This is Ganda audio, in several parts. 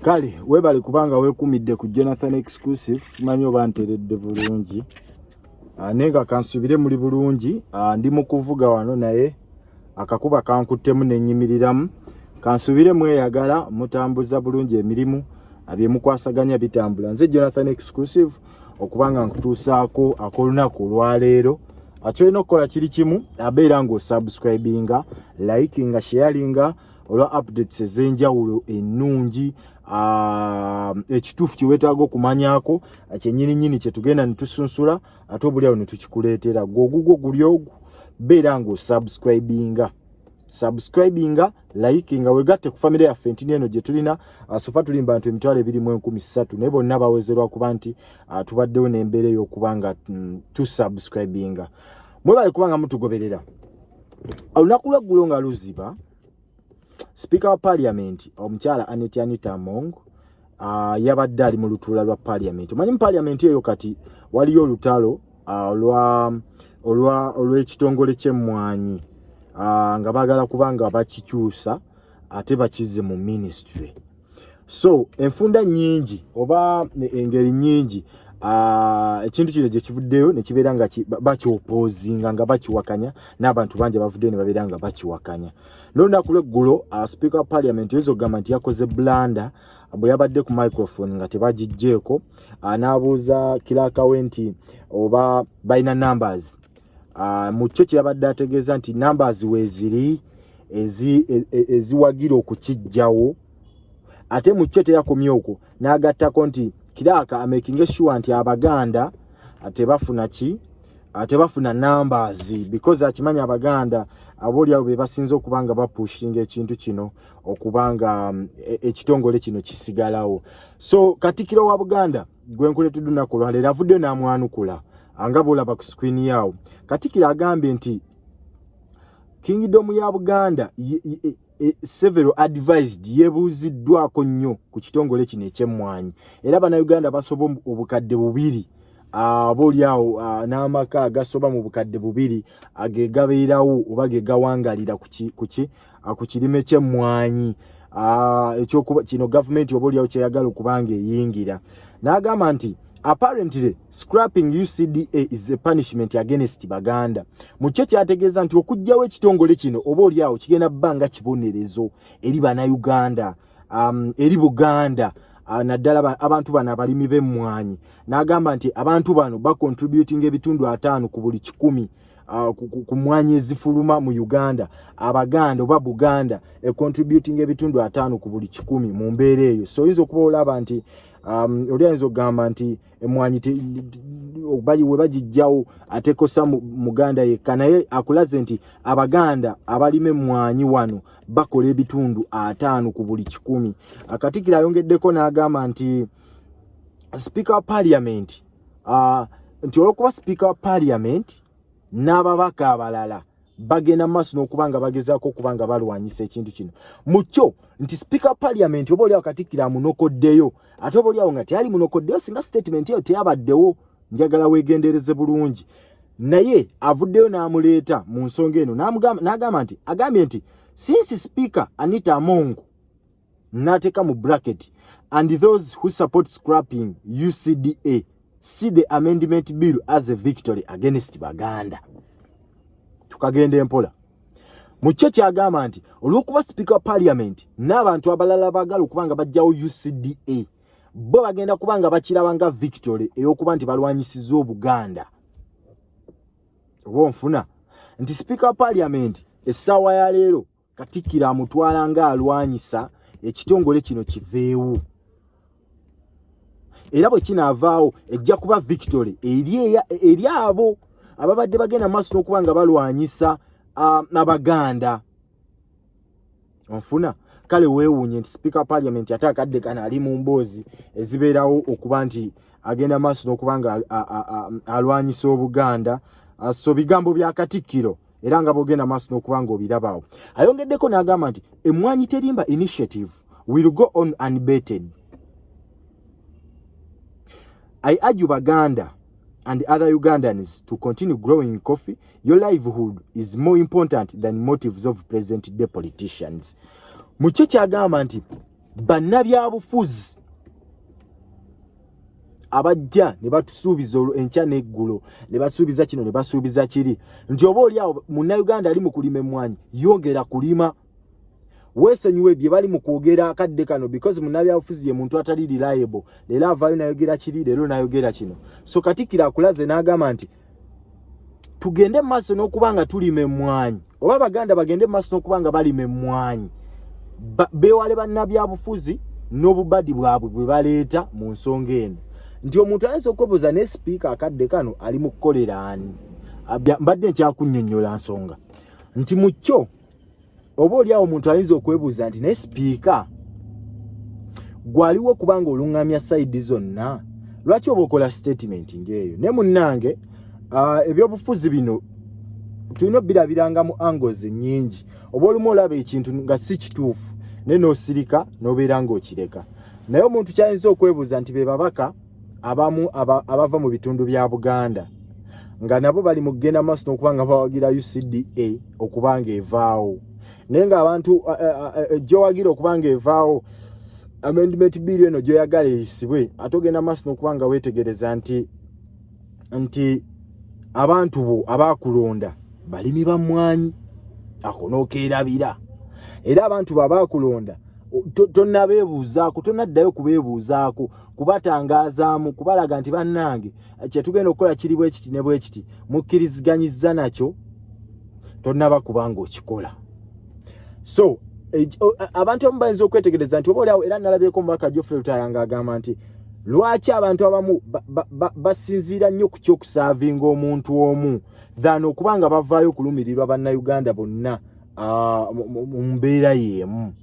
Kale webale kubanga wekumidde ku Jonathan exclusive simanyi oba nteredde bulungi nenga kansubire muri bulungi ndi mu kuvuga wano naye akakuba kankuttemu nenyimiriramu kansubire mweyagala mutambuza bulungi emirimu abye mukwasaganya bitambula nze Jonathan exclusive okubanga nkutuusaako akolunaku lwaleero atolina okukola kiri kimu abeera ngo subscribinga likinga sharinga olwa updates ezenjawulo ennungi ekituufu kiwetaaga okumanyako kyennyini kyetugenda netusunsula ate obulyawo netukikuleetera gwogugwo guli ogwo beera ngo subscribinga likinga wegatte ku famire yaffe ntini eno gye tulina sofa tuli bantu 2,13 naye bonna bawezerwa kuba nti tubaddewo n'embeera ey'okubanga tusubscribinga mwebale kubanga mutugoberera olunaku lweggulo nga luziba Speaker wa Parliament omukyala Anita Among yabadde ali mu lutuula lwa Parliament. Omanyi mu Parliament eyo kati waliyo olutalo olw'ekitongole ky'emmwanyi nga baagala kubanga bakikyusa ate bakize mu ministry. So enfunda nyingi oba engeri nyingi ekintu kino gye kivuddeyo ne kibeera nga bakyopozinga nga bakiwakanya n'abantu bangi bavuddeyo ne babeera nga bakiwakanya. N'olunaku lw'eggulo Speaker wa Parliament oyinza okugamba nti yakoze blanda bwe yabadde ku microphone nga tebagijjeeko n'abuuza kirakawe nti oba balina numbers mu kyo kye yabadde ategeeza nti numbers weeziri eziwagira okukijjawo ate mu kyo teyakomye okwo n'agattako nti kiraka making sure nti Abaganda tebafuna numbers because akimanya Abaganda abolyawo be basinze okubanga bapushinga ekintu kino okubanga ekitongole kino kisigalawo. So Kattikiro wa Buganda gwenkuletedde lunaku lwaleero avuddeyo n'amwanukula anga bolaba ku screen yawo. Kattikiro agambye nti Kingdom ya Buganda several advised yebuziddwako nnyo ku kitongole kino eky'emmwanyi era bannayuganda basoba obukadde bubiri abolyawo n'amaka agasoba mu bukadde bubiri agegabeerawo oba gegawangalira ku kirime ky'emmwanyi ekyokuba kino gavumenti obolyawo kyeyagala okubanga eyingira. N'agamba nti apparently scrapping UCDA is a punishment against Baganda. Mukyo kyategeeza nti okujjawo ekitongole kino obolyawo kigenda bbanga kibonerezo eri bannayuganda eri Buganda naddala abantu bano abalimi b'emmwanyi. N'agamba nti abantu bano bacontributing ebitundu 5 ku buli 100 ku mmwanyi ezifuluma mu Uganda. Abaganda oba Buganda contributing ebitundu 5 ku buli 100 mu mbeera eyo. So oyinza okuba olaba nti oli ayinza okugamba nti emmwanyi we bagijjawo ate kosa Muganda yekka naye akulaze nti Abaganda abalima emmwanyi wano bakola ebitundu 5 ku buli 100. Kattikiro ayongeddeko n'agamba nti Speaker wa Parliament nti olwokuba Speaker wa Parliament n'ababaka abalala bagenda maaso n'okubanga bagezaako okubanga balwanyisa ekintu kino mukyo nti Speaker wa Parliament oba olyawo Kattikiro amunokoddeyo ate oba olyawo nga teyali munokoddeyo singa statement eyo teyabaddewo njagala weegendereze bulungi naye avuddeyo n'amuleeta mu nsonga eno n'agamba nti agambye nti since Speaker Anita Among n'ateeka mu bracket and those who support scrapping UCDA see the amendment bill as a victory against Baganda. Tukagenda empola mukyo kyagamba nti olw'okuba Speaker wa Parliament n'abantu abalala bagala okubanga bajjawo UCDA bo bagenda kubanga bakirabanga victory ey'okuba nti balwanyisiza Obuganda. Oba nfuna nti Speaker wa Parliament essaawa ya leero Kattikiro amutwala nga alwanyisa ekitongole kino kiveewo era bwe kinaavaawo ejja kuba victory eri abo ababadde bagenda maaso n'okubanga balwanyisa Abaganda. Onfuna kale weewuunye nti Speaker wa Parliament ate akadde kana ali mu mboozi ezibeerawo okuba nti agenda maaso n'okubanga alwanyisa Obuganda. So bigambo bya Kattikiro era nga bogenda maaso n'okubanga obirabawo. Ayongeddeko n'agamba nti emmwanyi terimba initiative will go on unabated. I urge Baganda and other Ugandans to continue growing coffee. Your livelihood is more important than motives of present day politicians. Mukyo kyagamba nti bannabyabufuzi abajja ne batusuubiza enkya n'eggulo ne basuubiza kino ne basuubiza kiri nti oba oli awo munnayuganda ali mu kulima emmwanyi yongera kulima weesonyiwe bye bali mu kwogera akadde kano because munnabyabufuzi ye muntu atali reliable leero avaayo nayogera kiri leero nayogera kino so Katikkiro akulaze n'agamba nti tugende mu maaso n'okuba nga tulima emmwanyi oba Baganda bagende mu maaso n'okuba nga balima emmwanyi beewale bannabyabufuzi n'obubadi bwabwe bwe baleeta mu nsonga eno nti omuntu ayinza okwebuuza ne Speaker akadde kano ali mu kukolera ani mbadde nkyakunnyonnyola nsonga nti mu kyo oba oli awo omuntu ayinza okwebuuza nti ne Speaker gwaliwo kubanga oluŋŋamya sayidi zonna lwaki oba okola statement ng'eyo ne munnange ebyobufuzi bino tulina obirabiranga mu angles nnyingi oba olumu olaba ekintu nga si kituufu ne n'osirika n'obeera ng'okireka naye omuntu kyayinza okwebuuza nti be babaka abamu abava mu bitundu bya Buganda nga nabo bali mu kugenda maaso n'okuba nga bawagira UCDA okuba nga evaawo naye ng'abantu gy'owagira okuba nga evaawo amendment bill eno gy'oyagala eyisibwe ate ogenda maaso n'okuba nga weetegereza nti abantu bo abaakulonda balimi ba mmwanyi ako n'okeerabira era abantu bo abaakulonda tonnabeebuuzaako tonnaddayo kubeebuuzaako kubatangaazaamu kubalaga nti bannange kyetugenda okukola kiri bwe kiti ne bwe kiti mukkiriziganyizza nakyo tonnaba kubanga okikola so abantu abamu bayinza okwetegereza nti oba oliawo era nalabyeko omubaka Geoffrey Lutaya ng'agamba nti lwaki abantu abamu basinziira nnyo ku kyokusaavinga omuntu omu than okubanga bavaayo okulumirirwa bannayuganda bonna mu mbeera y'emu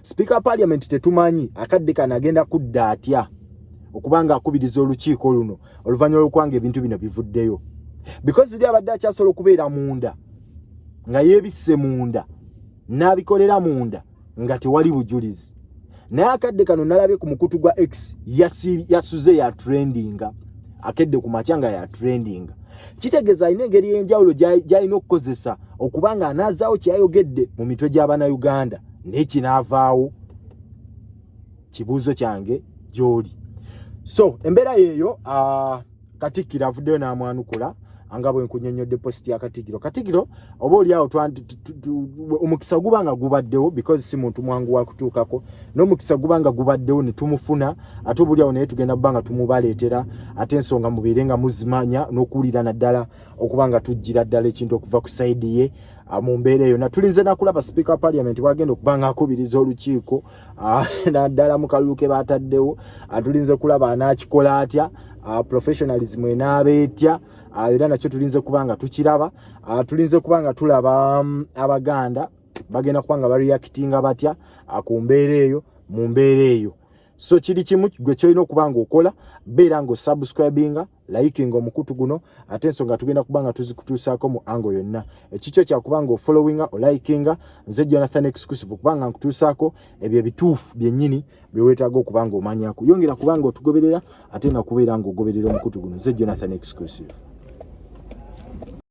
Speaker Parliament tetumanyi akadde kana agenda kudda atya okubanga akubiriza olukiiko luno oluvannyuma lw'okubanga ebintu bino bivuddeyo because luli abadde akyasobola okubeera munda nga yeebisse munda n'abikolera munda nga tewali bujulizi naye akadde kano nalabye ku mukutu gwa X yasuze ya trendinga akedde ku makya nga ya trendinga kitegeeza alina engeri y'enjawulo gy'alina okukozesa okubanga anaazaawo kyayogedde mu mitwe gy'Abannayuganda n'ekinaavaawo kibuuzo kyange gy'oli so embeera yeeyo Katikkiro avuddeyo n'amwanukula anga bwe nkunnyonnyodde post ya Katikkiro oba oli awo omukisa gubanga gubaddewo because si muntu mwangu wa kutuukako n'omukisa gubanga gubaddewo ne tumufuna ate obuli awo naye tugenda kubanga tumubaleetera ate ensonga mubeere nga muzimanya n'okuwulira naddala okubanga tujjira ddala ekintu okuva ku sayidi ye mu mbeera eyo tulinze nakulaba Speaker Parliament wagenda okubanga akubiriza olukiiko naddala mu kalulu ke baataddewo tulinze kulaba anaakikola atya professionalism enaaba etya era nakyo tulinze kubanga tukiraba tulinze kubanga tulaba Abaganda bagenda kubanga bareactinga batya ku mbeera eyo mu mbeera eyo so kiri kimu gwe kyolina okubanga okola beera nga subscribinga likinga omukutu guno ate ensonga tugenda kubanga tuzikutuusaako mu ango yonna ekikyo kyakubanga ofollowinga olikinga nze Jonathan Exclusive kubanga nkutuusaako ebyo ebituufu byennyini byeweetaaga okubanga omanyako yongera kubanga otugoberera ate nakubeera nga ogoberera omukutu guno nze Jonathan Exclusive.